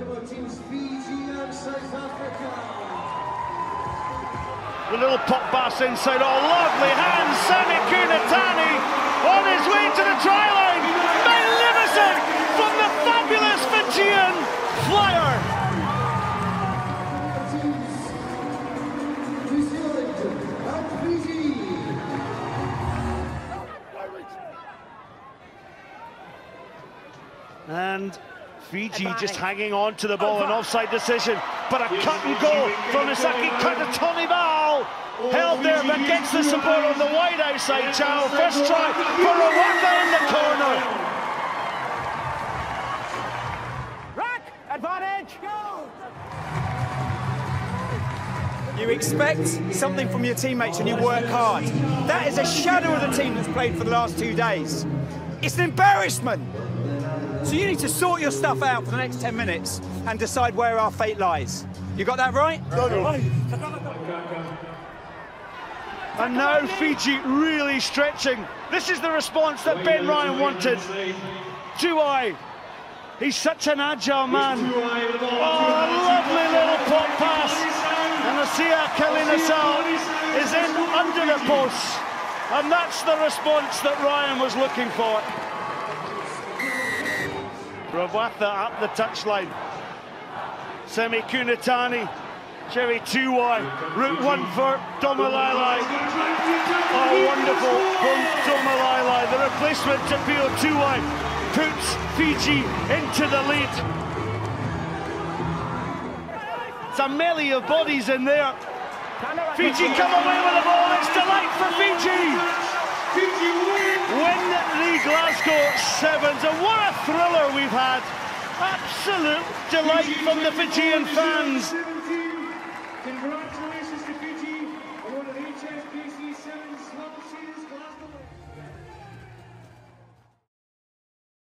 welcome our teams Fiji and South Africa. The little pop pass inside, oh lovely hands, Sami Kunatani on his way to the try line, magnificent from the fabulous Fijian flyer. New Zealand and Fiji. And Fiji just hanging on to the ball, an offside decision, but a cut and goal from Misaki Katatoni-Bal. Held there, but gets the support on the wide outside channel. First try for Rwanda in the corner. Rack, advantage, go! You expect something from your teammates and you work hard. That is a shadow of the team that's played for the last 2 days. It's an embarrassment. So you need to sort your stuff out for the next 10 minutes and decide where our fate lies. You got that right? And now Fiji really stretching. This is the response that Ben Ryan wanted. Tuai, he's such an agile man. Oh, a lovely little pop pass. And Asia Kalinasal is in under the post. And that's the response that Ryan was looking for. Rawatha up the touchline. Sami Kunatani, Jerry Tuai, route one for Domalai. Oh, wonderful from Domalai. The replacement to Pio Tuai puts Fiji into the lead. It's a melee of bodies in there. Fiji come away with the ball. It's delight for Fiji. Win the Glasgow Sevens, and what a thriller we've had. Absolute delight from the Fijian fans. Congratulations.